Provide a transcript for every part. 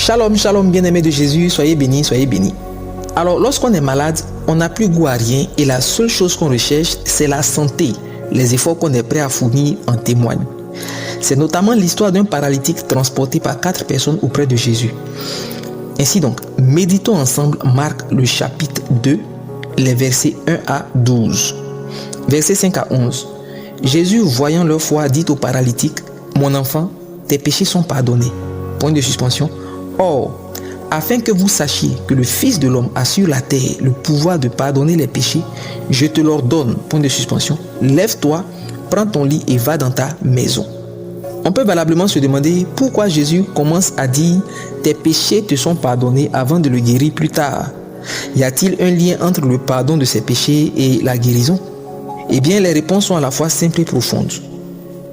Shalom, shalom, bien-aimés de Jésus, soyez bénis, soyez bénis. Alors, lorsqu'on est malade, on n'a plus goût à rien et la seule chose qu'on recherche, c'est la santé. Les efforts qu'on est prêt à fournir en témoignent. C'est notamment l'histoire d'un paralytique transporté par 4 personnes auprès de Jésus. Ainsi donc, méditons ensemble Marc le chapitre 2, les versets 1 à 12. Versets 5 à 11. Jésus, voyant leur foi, dit au paralytique, « Mon enfant, tes péchés sont pardonnés. » Point de suspension. Or, afin que vous sachiez que le Fils de l'homme a sur la terre le pouvoir de pardonner les péchés, je te l'ordonne. Point de suspension. Lève-toi, prends ton lit et va dans ta maison. On peut valablement se demander pourquoi Jésus commence à dire « Tes péchés te sont pardonnés » avant de le guérir plus tard. Y a-t-il un lien entre le pardon de ses péchés et la guérison? Eh bien, les réponses sont à la fois simples et profondes.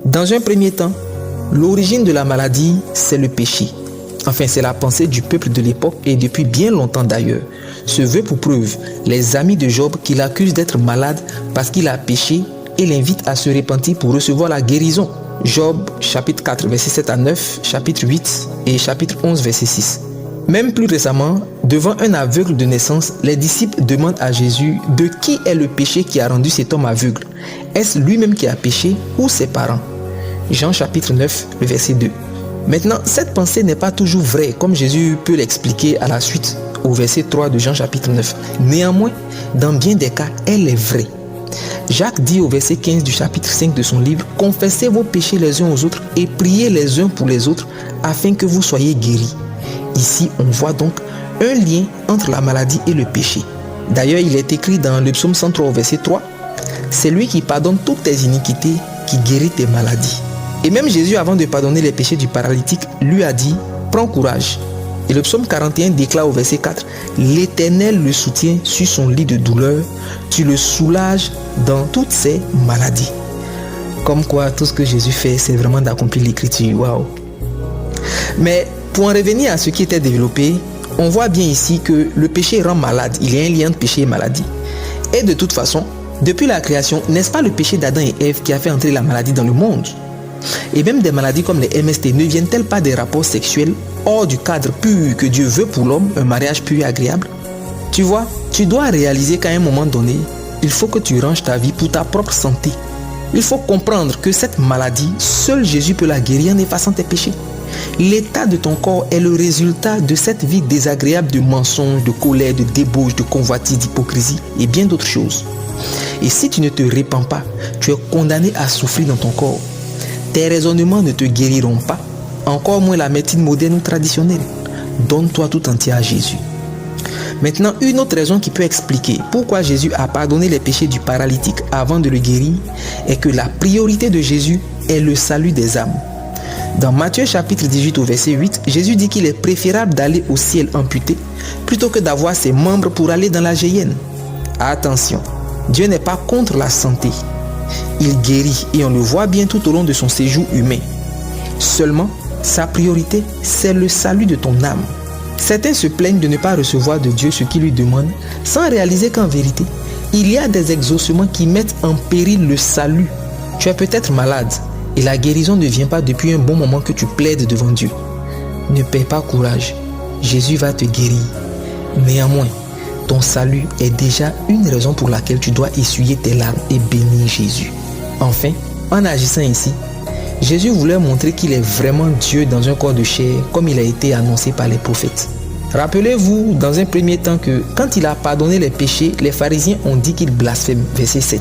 Dans un premier temps, l'origine de la maladie, c'est le péché. Enfin, c'est la pensée du peuple de l'époque et depuis bien longtemps d'ailleurs. Se veut pour preuve les amis de Job qui l'accusent d'être malade parce qu'il a péché et l'invitent à se repentir pour recevoir la guérison. Job chapitre 4 verset 7 à 9, chapitre 8 et chapitre 11 verset 6. Même plus récemment, devant un aveugle de naissance, les disciples demandent à Jésus de qui est le péché qui a rendu cet homme aveugle. Est-ce lui-même qui a péché ou ses parents? Jean chapitre 9, le verset 2. Maintenant, cette pensée n'est pas toujours vraie, comme Jésus peut l'expliquer à la suite au verset 3 de Jean chapitre 9. Néanmoins, dans bien des cas, elle est vraie. Jacques dit au verset 15 du chapitre 5 de son livre, « Confessez vos péchés les uns aux autres et priez les uns pour les autres afin que vous soyez guéris. » Ici, on voit donc un lien entre la maladie et le péché. D'ailleurs, il est écrit dans le psaume 103 au verset 3, « C'est lui qui pardonne toutes tes iniquités, qui guérit tes maladies. » Et même Jésus, avant de pardonner les péchés du paralytique, lui a dit, « Prends courage. » Et le psaume 41 déclare au verset 4, « L'Éternel le soutient sur son lit de douleur, tu le soulages dans toutes ses maladies. » Comme quoi, tout ce que Jésus fait, c'est vraiment d'accomplir l'écriture. Waouh! Mais pour en revenir à ce qui était développé, on voit bien ici que le péché rend malade. Il y a un lien entre péché et maladie. Et de toute façon, depuis la création, n'est-ce pas le péché d'Adam et Ève qui a fait entrer la maladie dans le monde? Et même des maladies comme les MST ne viennent-elles pas des rapports sexuels hors du cadre pur que Dieu veut pour l'homme, un mariage pur et agréable? Tu vois, tu dois réaliser qu'à un moment donné, il faut que tu ranges ta vie pour ta propre santé. Il faut comprendre que cette maladie, seul Jésus peut la guérir en effaçant tes péchés. L'état de ton corps est le résultat de cette vie désagréable de mensonges, de colère, de débauche, de convoitise, d'hypocrisie et bien d'autres choses. Et si tu ne te répands pas, tu es condamné à souffrir dans ton corps. Tes raisonnements ne te guériront pas, encore moins la médecine moderne ou traditionnelle. Donne-toi tout entier à Jésus. Maintenant, une autre raison qui peut expliquer pourquoi Jésus a pardonné les péchés du paralytique avant de le guérir est que la priorité de Jésus est le salut des âmes. Dans Matthieu chapitre 18 au verset 8, Jésus dit qu'il est préférable d'aller au ciel amputé plutôt que d'avoir ses membres pour aller dans la géhenne. Attention, Dieu n'est pas contre la santé. Il guérit et on le voit bien tout au long de son séjour humain. Seulement, sa priorité, c'est le salut de ton âme. Certains se plaignent de ne pas recevoir de Dieu ce qu'il lui demande, sans réaliser qu'en vérité, il y a des exaucements qui mettent en péril le salut. Tu es peut-être malade et la guérison ne vient pas depuis un bon moment que tu plaides devant Dieu. Ne perds pas courage, Jésus va te guérir. Néanmoins, ton salut est déjà une raison pour laquelle tu dois essuyer tes larmes et bénir Jésus. Enfin, en agissant ainsi, Jésus voulait montrer qu'il est vraiment Dieu dans un corps de chair comme il a été annoncé par les prophètes. Rappelez-vous dans un premier temps que quand il a pardonné les péchés, les pharisiens ont dit qu'il blasphème, verset 7.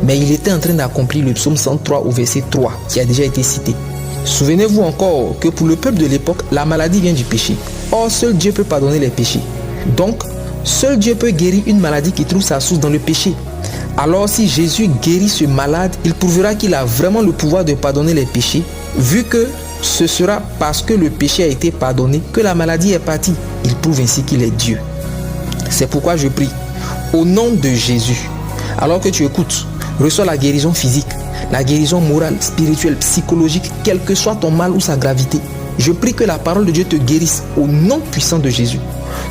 Mais il était en train d'accomplir le psaume 103 au verset 3 qui a déjà été cité. Souvenez-vous encore que pour le peuple de l'époque, la maladie vient du péché. Or, seul Dieu peut pardonner les péchés. Donc, seul Dieu peut guérir une maladie qui trouve sa source dans le péché. Alors si Jésus guérit ce malade, il prouvera qu'il a vraiment le pouvoir de pardonner les péchés, vu que ce sera parce que le péché a été pardonné que la maladie est partie. Il prouve ainsi qu'il est Dieu. C'est pourquoi je prie, au nom de Jésus, alors que tu écoutes, reçois la guérison physique, la guérison morale, spirituelle, psychologique, quel que soit ton mal ou sa gravité. Je prie que la parole de Dieu te guérisse au nom puissant de Jésus.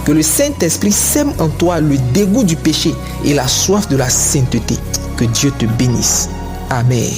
Que le Saint-Esprit sème en toi le dégoût du péché et la soif de la sainteté. Que Dieu te bénisse. Amen.